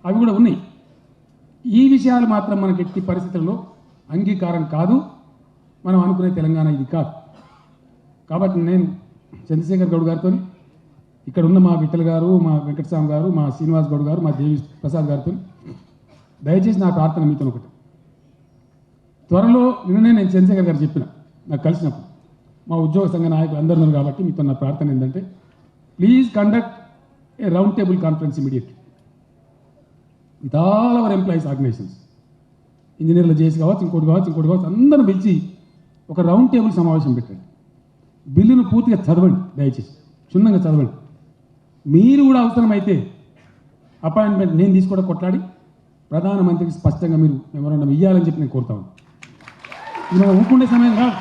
అవి కూడా ఉన్నాయి. ఈ విషయాలు మాత్రం మనకు ఎట్టి పరిస్థితుల్లో అంగీకారం కాదు. మనం అనుకునే తెలంగాణ ఇది కాదు. కాబట్టి నేను చంద్రశేఖర్ గౌడ్ గారితో, ఇక్కడ ఉన్న మా విఠల్ గారు, మా వెంకటస్వామి గారు, మా శ్రీనివాస్ గౌడ్ గారు, మా దేవి ప్రసాద్ గారితో దయచేసి నా ప్రార్థన మీతో ఒకటి. త్వరలో నిన్ననే నేను చంద్రశేఖర్ గారు చెప్పిన, నాకు కలిసినప్పుడు మా ఉద్యోగ సంఘ నాయకులు అందరూ ఉన్నారు కాబట్టి మీతో నా ప్రార్థన ఏంటంటే, please conduct a round table conference immediately with all our employees organisations, ఇంజనీర్లు చేసి కావచ్చు, ఇంకోటి కావచ్చు అందరూ పిలిచి ఒక రౌండ్ టేబుల్ సమావేశం పెట్టండి. బిల్లును పూర్తిగా చదవండి, దయచేసి క్షుణ్ణంగా చదవండి. మీరు కూడా అవసరమైతే అపాయింట్మెంట్ నేను తీసుకోవడం కొట్లాడి ప్రధానమంత్రికి స్పష్టంగా మీరు మెమోరాండం ఇవ్వాలని చెప్పి నేను కోరుతాను. ఇది మనం ఊరుకుండే సమయం కాదు.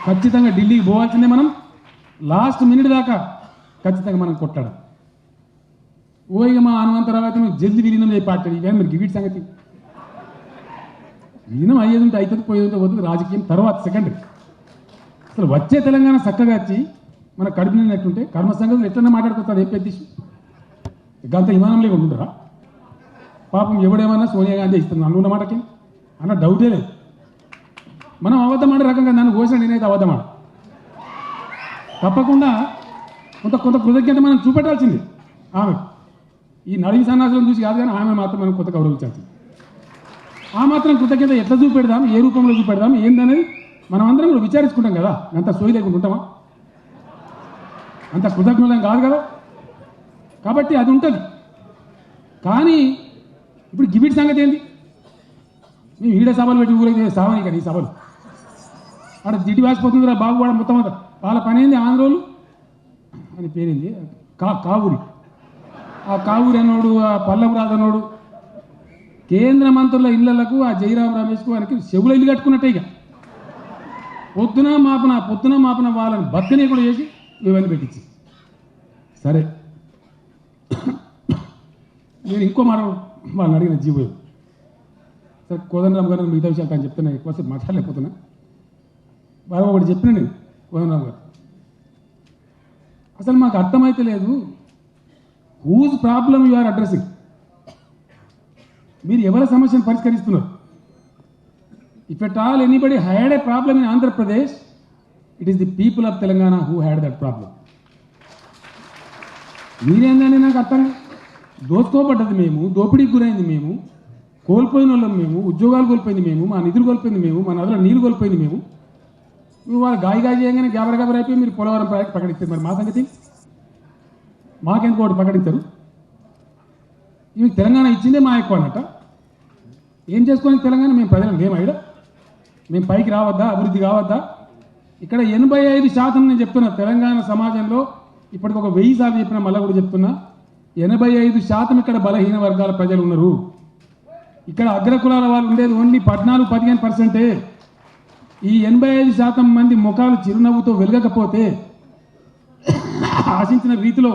ఖచ్చితంగా ఢిల్లీకి పోవాల్సిందే. మనం లాస్ట్ మినిట్ దాకా ఖచ్చితంగా మనం కొట్లాడాలి. ఓయిగా మా హనుమంతరావు అయితే మీరు జల్దీ విలీనం చేపాటాడు. ఇవే మీరు వీటి సంగతి విలీనం అయ్యేది ఉంటే అవుతుంది, పోయేది ఉంటే పోతుంది. రాజకీయం తర్వాత సెకండరీ. అసలు వచ్చే తెలంగాణ చక్కగా వచ్చి మన కడుపు నిన్నట్టుంటే కర్మ సంగతులు ఎట్లన్నా మాట్లాడుకుంటాడు. ఏ పెద్ద గంత విమానం లేకుంటారా? పాపం ఎవడేమన్నా సోనియా గాంధీ ఇస్తుంది అనుకున్న మాటకి అన్న డౌటే లేదు. మనం అబద్ధమాడే రకంగా నన్ను కోసిన నేనైతే అబద్ధమాడ. తప్పకుండా కొంత కృతజ్ఞత మనం చూపెట్టాల్సింది ఆమె. ఈ నడివి సన్నాసులను చూసి కాదు, కానీ ఆమె మాత్రం మనం కొంత గౌరవించాల్సింది. ఆ మాత్రం కృతజ్ఞత ఎట్లా చూపెడదాం, ఏ రూపంలో చూపెడదాం ఏందనేది మనం అందరం కూడా విచారించుకుంటాం కదా. అంత సోయి లేకుండా ఉంటామా? అంత కృతజ్ఞతం కాదు కదా. కాబట్టి అది ఉంటుంది. కానీ ఇప్పుడు గివిటి సంగతి ఏంది? మేము ఈడ సభలు పెట్టి ఊరైతే సావని కదా ఈ సభలు. అక్కడ దిటి వేసిపోతుందిరా బాబు వాడు మొత్తం అంతా. వాళ్ళ పని ఏంది? ఆంధ్రోలు అని పేరేంది కావూరి. ఆ కావూరి అన్నోడు, ఆ పల్లం రాదనోడు కేంద్ర మంత్రుల ఇళ్లకు ఆ జయరాం రమేష్కు వారికి చెవుల ఇల్లు కట్టుకున్నట్టే. ఇక పొద్దున మాపన వాళ్ళని బద్దనే కూడా చేసి ఇవన్నీ పెట్టించి. సరే, నేను ఇంకో మాట వాళ్ళని అడిగిన జీవో. సరే, కోదండరామ్ గారు మిగతా విషయాలు కానీ చెప్తున్నా, ఎక్కువసేపు మాట్లాడలేకపోతున్నా. బాగా ఒకటి చెప్పిన నేను కోదండరామ్ గారు, అసలు మాకు అర్థమైతే లేదు whose problem you are addressing. మీరు ఎవరి సమస్యను పరిష్కరిస్తున్నారు? If at all anybody had a problem in Andhra Pradesh, it is the people of Telangana who had that problem. మీరేందని నాకు అర్థం. దోచుకోబడ్డది మేము, దోపిడీకి గురైంది మేము, కోల్పోయిన వాళ్ళం మేము, ఉద్యోగాలు కోల్పోయింది మేము, మా నిధులు కోల్పోయింది మేము, మా నదుల నీళ్ళు కోల్పోయింది మేము. మీరు వాళ్ళు గాయ చేయగానే గాబర అయిపోయి మీరు పోలవరం ప్రాజెక్ట్ ప్రకటిస్తారు. మరి మా సంగతి మాకెందుకు ఒకటి ప్రకటించరు? ఇవి తెలంగాణ ఇచ్చిందే మా ఎక్కువ అన్నట్ట. ఏం చేసుకోవాలి తెలంగాణ? మేము ప్రజలకు ఏం ఐడా? మేము పైకి రావద్దా? అభివృద్ధి కావద్దా? ఇక్కడ 85% నేను చెప్తున్నా, తెలంగాణ సమాజంలో ఇప్పటికి ఒక 1000 సార్లు చెప్పినా, మళ్ళీ కూడా చెప్తున్నా, 85% ఇక్కడ బలహీన వర్గాల ప్రజలు ఉన్నారు. ఇక్కడ అగ్రకులాల వాళ్ళు ఉండేది ఓన్లీ 14-15%. ఈ 85% మంది ముఖాలు చిరునవ్వుతో వెలగకపోతే, ఆశించిన రీతిలో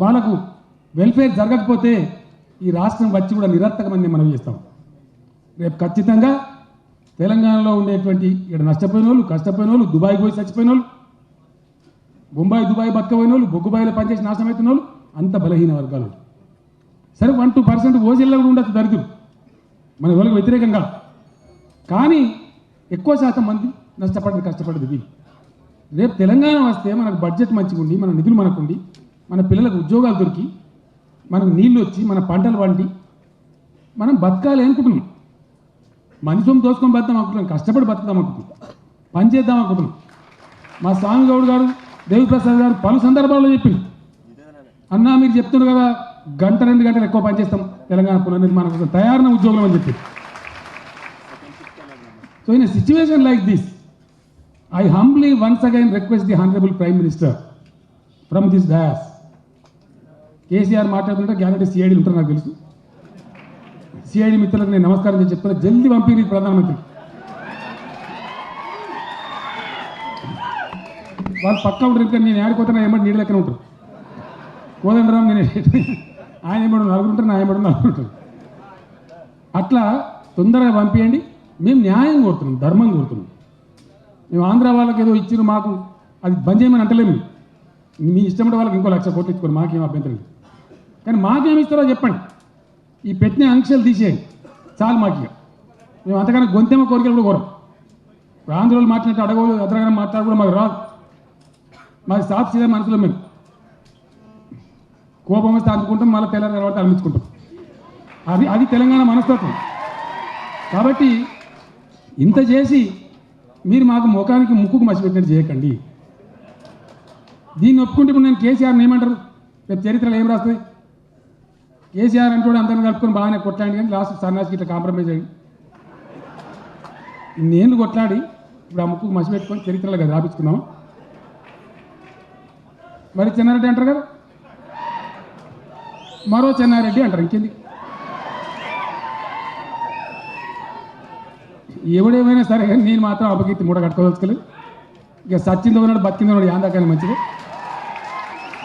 వాళ్ళకు వెల్ఫేర్ జరగకపోతే ఈ రాష్ట్రం వచ్చి కూడా నిరర్థకమని మనం చేస్తాం. రేపు ఖచ్చితంగా తెలంగాణలో ఉండేటువంటి ఇక్కడ నష్టపోయిన వాళ్ళు, కష్టపోయిన వాళ్ళు, దుబాయ్ పోయి చచ్చిపోయిన వాళ్ళు, దుబాయ్ బతకపోయిన వాళ్ళు, బొగ్గుబాయిలో పనిచేసి నాశనం అవుతున్న వాళ్ళు అంత బలహీన వర్గాలు. సరే, 1-2% ఓజీల్లో కూడా ఉండొచ్చు దరిద్రులు, మన వాళ్ళకి వ్యతిరేకంగా. కానీ ఎక్కువ శాతం మంది కష్టపడేది వీళ్ళు. రేపు తెలంగాణ వస్తే మనకు బడ్జెట్ మంచిగా ఉండి, మన నిధులు మనకుండి, మన పిల్లలకు ఉద్యోగాలు దొరికి, మనకు నీళ్ళు వచ్చి, మన పంటలు పండి మనం బతకాలి అనుకుంటున్నాం. మనుషులు దోసుకొని బతుకుతాం అనుకుంటున్నాం, కష్టపడి బతుకుతాం అనుకుంటున్నాం, పని చేద్దాం అనుకుంటున్నాం. మా స్వామి గౌడ్ గారు, దేవిప్రసాద్ గారు పలు సందర్భాల్లో చెప్పింది, అన్నా మీరు చెప్తున్నారు కదా 1-2 గంటలు ఎక్కువ పనిచేస్తాం తెలంగాణ పునర్నిర్మాణం కోసం, తయారైన ఉద్యోగం అని చెప్పి. So in a situation like this, I humbly once again request the Honorable Prime Minister from this dais. KCR మాట్లాడుతుంటే గ్యారెంటీ సిఐడీలు ఉంటారు నాకు తెలుసు. సిఐడి మిత్రులకు నేను నమస్కారం చేసి చెప్తున్నా, జల్దీ పంపిణీ ప్రధానమంత్రి. వాళ్ళు పక్కా ఉంటారు, ఇంకా నేను ఆడిపోతున్నా ఏమంటే నీళ్ళ లెక్కన ఉంటారు. కోదండరాం నేను ఆయన ఏమడు 4 ఉంటారు, నా ఏమడు 4 ఉంటారు. అట్లా తొందరగా పంపించండి. మేము న్యాయం కోరుతున్నాం, ధర్మం కోరుతున్నాం. మేము ఆంధ్ర వాళ్ళకి ఏదో ఇచ్చిన మాకు అది బంద్ చేయమని అంటలేము. మీ ఇష్టం వాళ్ళకి ఇంకో 1,00,000 కోట్లు ఇచ్చుకోరు, మాకేం అభ్యంతరం లేదు. కానీ మాకేమి ఇస్తారో చెప్పండి. ఈ పెట్టిన ఆంక్షలు తీసేయండి చాలు మాకు. మేము అంతకన్నా గొంతెమ్మ కోరికలు కూడా కోరం. ఆంధ్రోళ్ళు మాట్లాడినట్టు అడగలు అదరగానే మాట్లాడు కూడా మాకు రాదు. మాది సాఫ్ సీదా మనసులో మేము కోపం వస్తే అందుకుంటాం, మళ్ళీ తెలంగాణ తర్వాత అనిపించుకుంటాం. అది తెలంగాణ మనస్తత్వం. కాబట్టి ఇంత చేసి మీరు మాకు ముఖానికి ముక్కుకు మసి పెట్టినట్టు చేయకండి. దీన్ని ఒప్పుకుంటే ఇప్పుడు నేను కేసీఆర్ని ఏమంటారు? రేపు చరిత్రలో ఏం రాస్తుంది? కేసీఆర్ అంటూ అందరిని కలుపుకొని బాగానే కొట్లాడి, కానీ లాస్ట్ సన్నాసికి ఇట్లా కాంప్రమైజ్ అయ్యి ఇన్నేళ్ళు కొట్లాడి ఇప్పుడు ఆ ముక్కుకు మసి పెట్టుకొని చరిత్రలో కదా రాపించుకున్నాం. మరి చెన్నారెడ్డి అంటారు కదా, మరో చెన్నారెడ్డి అంటారు. ఇంకేంది? ఎవడేమైనా సరే కానీ నేను మాత్రం అపకీర్తి మూట కట్టుకోదలుచుకోలేదు. ఇక సచ్చిందో ఉన్నాడు బతికిందో ఉన్నాడు యాందాకాలం మంచిది.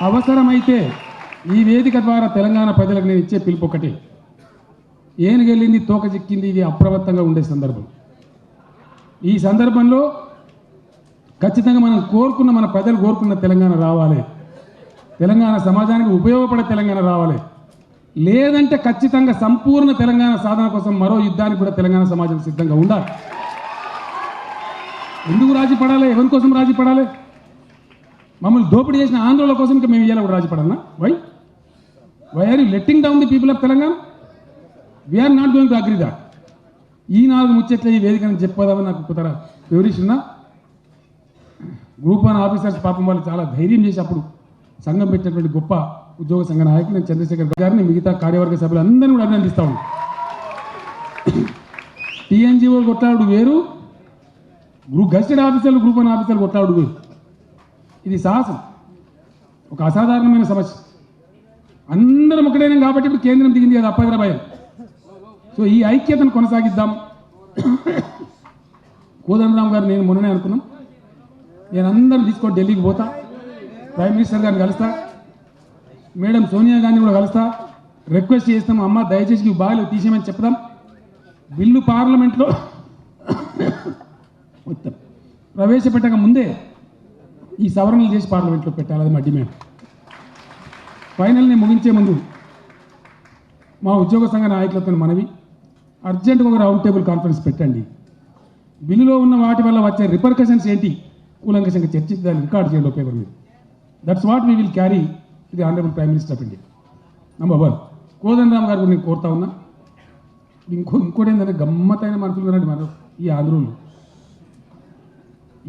అవసరమైతే ఈ వేదిక ద్వారా తెలంగాణ ప్రజలకు నేను ఇచ్చే పిలుపు ఒకటి, ఏనుగెళ్ళింది తోక చిక్కింది, ఇది అప్రమత్తంగా ఉండే సందర్భం. ఈ సందర్భంలో ఖచ్చితంగా మనం కోరుకున్న, మన ప్రజలు కోరుకున్న తెలంగాణ రావాలి, తెలంగాణ సమాజానికి ఉపయోగపడే తెలంగాణ రావాలి. లేదంటే ఖచ్చితంగా సంపూర్ణ తెలంగాణ సాధన కోసం మరో యుద్ధానికి కూడా తెలంగాణ సమాజం సిద్ధంగా ఉండాలి. ఎందుకు రాజీ పడాలి? ఎవరి కోసం రాజీ పడాలి? మమ్మల్ని దోపిడీ చేసిన ఆంధ్రుల కోసం ఇంకా మేము ఇవాళ కూడా రాజీ పడాలన్నా? Why are you letting down the people of Telangana? We're not going to agree that. ఈ 4 ముచ్చట్లే ఈ వేదికను చెప్పదామని నాకు కుదర వివరిస్తున్నా. గ్రూప్ 1 ఆఫీసర్స్ పాపం వాళ్ళు చాలా ధైర్యం చేసి అప్పుడు సంఘం పెట్టినటువంటి గొప్ప ఉద్యోగ సంఘ నాయకులు నేను చంద్రశేఖర్ గారిని, మిగతా కార్యవర్గ సభ్యులు అందరినీ కూడా అభినందిస్తా ఉన్నాను. టీఎన్జీఓ కొట్లాడు వేరు, గెస్టెడ్ ఆఫీసర్లు గ్రూప్ 1 ఆఫీసర్లు కొట్లాడు వేరు. ఇది సాహసం, ఒక అసాధారణమైన సమస్య. అందరం ఒకటేనే కాబట్టి ఇప్పుడు కేంద్రం దిగింది కదా అప్పగరభాయం. సో ఈ ఐక్యతను కొనసాగిద్దాం. కోదండరామ్ గారు నేను మొన్ననే అనుకున్నాం, నేను అందరం తీసుకొని ఢిల్లీకి పోతా, ప్రైమ్ మినిస్టర్ గారిని కలుస్తా, మేడం సోనియా గాంధీ కూడా కలుస్తా, రిక్వెస్ట్ చేస్తాం, అమ్మ దయచేసి బాగా తీసేయమని చెప్దాం. బిల్లు పార్లమెంట్లో మొత్తం ప్రవేశపెట్టక ముందే ఈ సవరణలు చేసి పార్లమెంట్లో పెట్టాలి, అది మా డిమాండ్. ఫైనల్ని ముగించే ముందు మా ఉద్యోగ సంఘ నాయకులతో మనవి, అర్జెంటుగా ఒక రౌండ్ టేబుల్ కాన్ఫరెన్స్ పెట్టండి. బిల్లులో ఉన్న వాటి వల్ల వచ్చే రిపర్కషన్స్ ఏంటి కూలంకషంగా చర్చించి దాన్ని రికార్డ్ చేయండి పేపర్ మీద. That's what we will carry the honourable prime minister of India. Number 1. Kodandaram గారు నేను కోరుతా ఉన్నా. ఇంకోటి ఏంటంటే గమ్మత్తైన మనుషులు కదండి మన ఈ ఆంధ్రులు.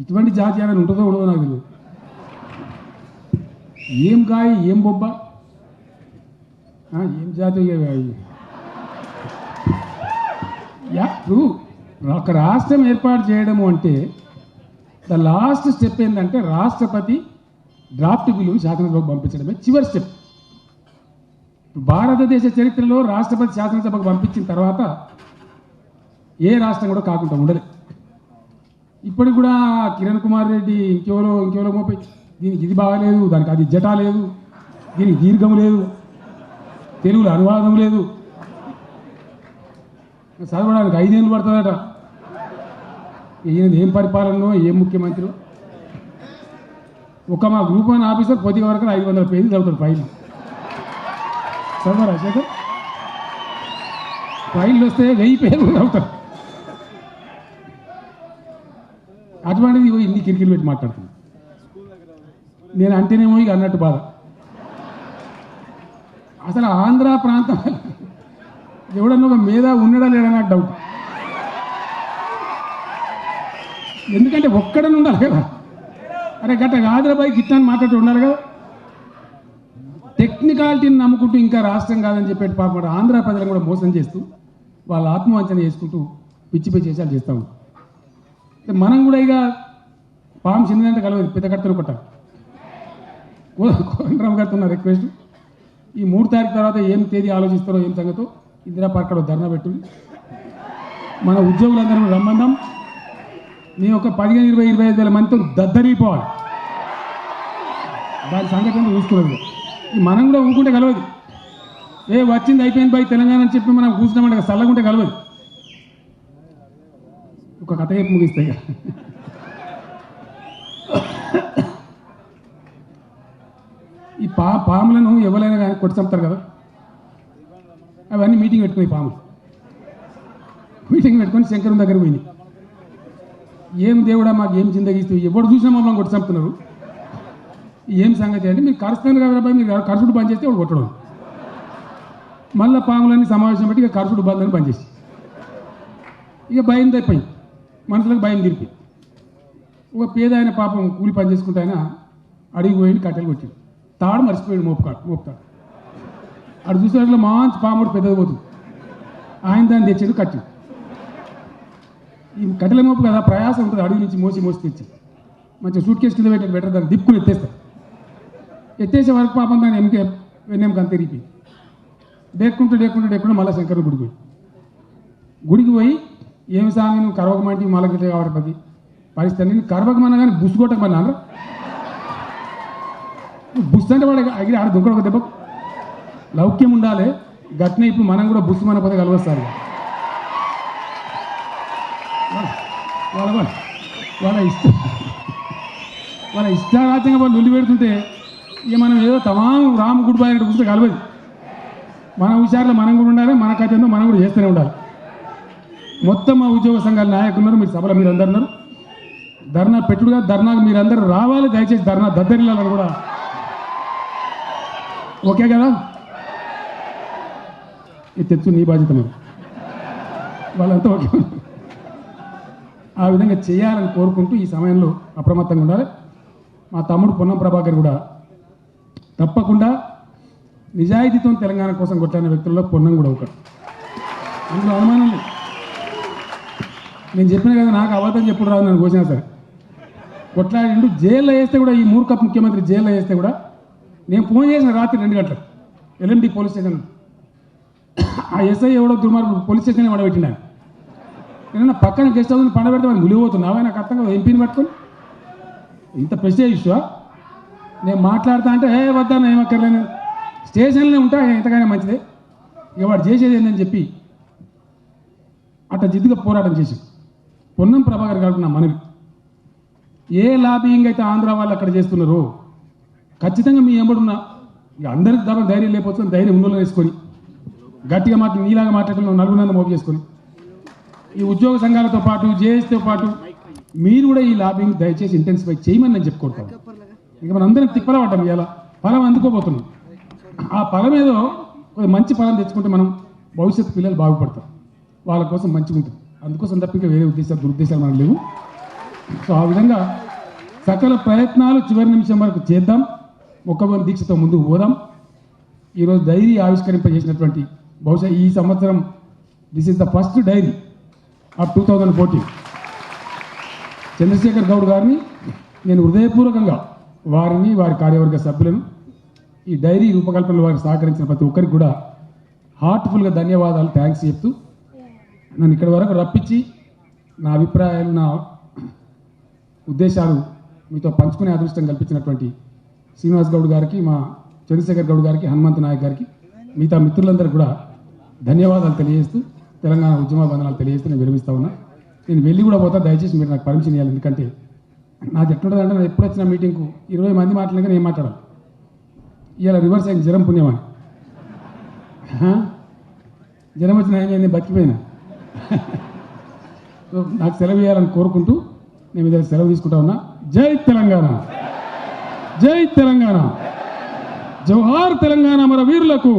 ఇటువంటి జాతి అని ఉంటుందో ఉండదో నాకు తెలియదు. ఏం కాయ ఏం బొబ్బ ఏం జాతి. ఇప్పుడు ఒక రాష్ట్రం ఏర్పాటు చేయడము అంటే ద లాస్ట్ స్టెప్ ఏంటంటే రాష్ట్రపతి డ్రాఫ్ట్ బిల్లును శాసనసభకు పంపించడమే చివరి స్టెప్. భారతదేశ చరిత్రలో రాష్ట్రపతి శాసనసభకు పంపించిన తర్వాత ఏ రాష్ట్రం కూడా కాకుండా ఉండలేదు. ఇప్పటికి కూడా కిరణ్ కుమార్ రెడ్డి ఇంకెవరో మోపై దీనికి ఇది బాగాలేదు, దానికి అది జటా లేదు, దీనికి దీర్ఘం లేదు, తెలుగులో అనువాదం లేదు, చదవడానికి 5 ఏళ్ళు పడుతుందట. ఈయన ఏం పరిపాలనో ఏం ముఖ్యమంత్రి. ఒక మా గ్రూప్ 1 ఆఫీసర్ పొద్దుగా వరకు 500 పేజీలు చదువుతాడు ఫైల్. చదవరా శేఖర్? ఫైళ్ళు వస్తే 1000 పేజీలు చదువుతాడు. అటువంటిది ఇన్ని కిరికిరి పెట్టి మాట్లాడుతున్నాను. నేను అంటేనేమో ఇక అన్నట్టు బాధ. అసలు ఆంధ్ర ప్రాంతం ఎవడన్నా ఒక మీద ఉన్నాడా లేడా నాకు డౌట్. ఎందుకంటే ఒక్కడని ఉండాలి కదా. అరే గట్ట ఆంధ్రబాయ్ గిట్ట అని మాట్లాడుతూ ఉండాలి కదా. టెక్నికాలిటీని నమ్ముకుంటూ ఇంకా రాష్ట్రం కాదని చెప్పేటి పాపం ఆంధ్ర ప్రజలను కూడా మోసం చేస్తూ వాళ్ళ ఆత్మవంచన చేసుకుంటూ పిచ్చి పిచ్చి చేసాలు చేస్తూ ఉంటాం. మనం కూడా ఇక పాము చిన్నదంటే కలవదు, పెద్ద కట్టలు కొట్టాలి. కోదండరామ్ గారితో ఉన్న రిక్వెస్ట్, ఈ 3 తారీఖు తర్వాత ఏం తేదీ ఆలోచిస్తారో ఏం సంగతో ఇందిరా పార్క్లో ధర్నా పెట్టుంది. మన ఉద్యోగులందరూ రమ్మందాం. నేను ఒక 15, 20, 25 వేల మందితో దద్దరిపోవాలి. దాని సంఘటన చూసుకున్నది. మనం కూడా ఊరుకుంటే కలవదు. వచ్చింది అయిపోయింది బై తెలంగాణ అని చెప్పి మనం కూర్చున్నామంటే చల్లగుంటే కలవదు. ఒక కథ చెప్పి ముగిస్తాయి. ఈ పాములను ఎవరైనా కానీ కొట్టి చంపుతారు కదా. మీటింగ్ పెట్టుకుని పాములు మీటింగ్ పెట్టుకొని శంకరం దగ్గర పోయినాయి. ఏం దేవుడా మాకు ఏం చిందగిస్తూ ఎవరు చూసినా మమ్మల్ని కొట్టి చంపుతున్నారు, ఏం సంగతి అంటే మీరు కరుస్తాను కదా, మీరు కరుసుడు బంద్ చేస్తే వాడు కొట్టడం. మళ్ళీ పాములన్నీ సమావేశం పెట్టి ఇక కరుసుడు బంద్ అని బంద్ చేసి ఇక భయం తప్పింది, మనుషులకు భయం తిరిపి. ఒక పేద ఆయన పాపం కూలి పని చేసుకుంటే ఆయన అడిగి పోయి కట్టెలు కొట్టాడు, తాడు మర్చిపోయాడు మోపుతాడు. అటు చూసేట్లో మంచి పాముడు పెద్దది పోతుంది, ఆయన దాన్ని తెచ్చాడు కట్టాడు. ఈ కట్టెల మోపు కదా ప్రయాసం ఉంటుంది, అడుగు నుంచి మోసి తెచ్చి మంచిగా సూట్ కేసు కింద పెట్టాడు, బెటర్ దాన్ని దిప్పుకుని ఎత్తేసే వరకు పాపం దాన్ని వెన్నెంక అంత తిరిగిపోయి డేక్కుంటూ మళ్ళీ శంకరుడు గుడికి పోయి ఏమి సామి నువ్వు కరవకమంటే మళ్ళీ గిట్ల కాబట్టి పరిస్థితి నేను కరవకమన్నా కానీ బుస్ కొట్టకమన్నా అన్న బుస్ అంటే వాడు అగిరి ఆడ దుంకడు ఒక దెబ్బ లౌక్యం ఉండాలి గట్నే. ఇప్పుడు మనం కూడా బుస్ మన పద కలవస్తారు వాళ్ళ ఇష్టారాజ్యంగా వాళ్ళు లొల్లి పెడుతుంటే ఇక మనం ఏదో తమాం రాము గుడ్ బాయ్ అంటే కూర్చొని కలవదు. మన హుషారులో మనం కూడా ఉండాలి, మన కథ ఏందో మనం కూడా చేస్తూనే ఉండాలి. మొత్తం మా ఉద్యోగ సంఘాల నాయకులు ఉన్నారు, మీరు సభలో మీరు అందరు ఉన్నారు. ధర్నా పెట్టుడుగా ధర్నాకు మీరందరూ రావాలి, దయచేసి ధర్నా దద్దరిల్లాలని కూడా ఓకే కదా. ఇది తెచ్చు నీ బాధ్యత మీరు వాళ్ళంతా ఓకే ఆ విధంగా చేయాలని కోరుకుంటూ ఈ సమయంలో అప్రమత్తంగా ఉండాలి. మా తమ్ముడు పొన్నం ప్రభాకర్ కూడా తప్పకుండా నిజాయితీతో తెలంగాణ కోసం కొట్లాడిన వ్యక్తుల్లో పొన్నం కూడా ఒకటి, అందులో అనుమానం లేదు. నేను చెప్పిన కదా నాకు అబద్ధం చెప్పుడు రాదు, నన్ను కోసినా సరే కొట్లాడిండు. జైల్లో వేస్తే కూడా ఈ మూర్ఖ ముఖ్యమంత్రి జైల్లో వేస్తే కూడా నేను ఫోన్ చేసిన రాత్రి 2 గంటలకు ఎల్ఎండి పోలీస్ స్టేషన్, ఆ ఎస్ఐ ఎవడో దుర్మార్గుడు పోలీస్ స్టేషన్ పడబెట్టినాను. నేను పక్కన గెస్ట్ హౌస్ని పండబెడితే వాళ్ళు ములిగిపోతున్నావా, నాకు అర్థం కదా. ఎంపీని పట్టుకొని ఇంత ప్రెస్టేజ్ ఇష్యూ నేను మాట్లాడతా అంటే వద్దాను ఏమక్కర్లేను, స్టేషన్లో ఉంటా ఎంతకైనా మంచిదే, ఇక వాడు చేసేది ఏందని చెప్పి అట్లా జిద్దుగా పోరాటం చేసి పొన్నం ప్రభాకర్ గారికి నా మనవి, ఏ లాబింగ్ అయితే ఆంధ్ర వాళ్ళు అక్కడ చేస్తున్నారో ఖచ్చితంగా మీ ఎంబడున్నా ఇక అందరికి దాని ధైర్యం లేకపోతే ధైర్యం ఉన్నోళ్ళు వేసుకొని గట్టిగా నీలాగా మాట్లాడుకున్న నలుగురు మోపు చేసుకొని ఈ ఉద్యోగ సంఘాలతో పాటు జేఏసీతో పాటు మీరు కూడా ఈ లాబింగ్ దయచేసి ఇంటెన్సిఫై చేయమని నేను చెప్పుకుంటాను. ఇక మనం అందరం తిప్పల పడ్డాం, ఇలా ఫలం అందుకోబోతున్నాం. ఆ ఫలం ఏదో మంచి ఫలం తెచ్చుకుంటే మనం భవిష్యత్తు పిల్లలు బాగుపడతారు, వాళ్ళ కోసం మంచిగా ఉంటుంది. అందుకోసం తప్ప ఇంకా వేరే దురుద్దేశాలు మనకు లేవు. సో ఆ విధంగా సకల ప్రయత్నాలు చివరి నిమిషం వరకు చేద్దాం, మొక్కబోని దీక్షతో ముందుకు పోదాం. ఈరోజు డైరీ ఆవిష్కరింపజేసినటువంటి బహుశా ఈ సంవత్సరం this is the first diary of 2014. Chandrashekar Goud గారిని నేను హృదయపూర్వకంగా వారిని వారి కార్యవర్గ సభ్యులను ఈ డైరీ రూపకల్పనలో వారికి సహకరించిన ప్రతి ఒక్కరికి కూడా హార్ట్ఫుల్గా ధన్యవాదాలు, థ్యాంక్స్ చెప్తూ నన్ను ఇక్కడి వరకు రప్పించి నా అభిప్రాయాలు నా ఉద్దేశాలు మీతో పంచుకునే అదృష్టం కల్పించినటువంటి శ్రీనివాస్ గౌడ్ గారికి, మా చంద్రశేఖర్ గౌడ్ గారికి, హనుమంత్ నాయక్ గారికి, మిగతా మిత్రులందరికీ కూడా ధన్యవాదాలు తెలియజేస్తూ తెలంగాణ ఉద్యమ బంధనాలు తెలియజేస్తూ నేను విరమిస్తా ఉన్నా. నేను వెళ్ళి కూడా పోతా, దయచేసి మీరు నాకు పర్మిషన్ ఇవ్వాలి. ఎందుకంటే నాకు ఎట్లుంటుందంటే నేను ఎప్పుడు వచ్చిన మీటింగ్కు 20 మంది మాట్లాడక నేను మాట్లాడాలి. ఇవాళ రివర్స్ అయింది, జ్వరం పుణ్యమని. జ్వరం వచ్చిన నేను బతికిపోయినా. సో నాకు సెలవు ఇవ్వాలని కోరుకుంటూ నేను ఇద్దరు సెలవు తీసుకుంటా ఉన్నా. జై తెలంగాణ, జై తెలంగాణ, జోహార్ తెలంగాణ మన వీరులకు.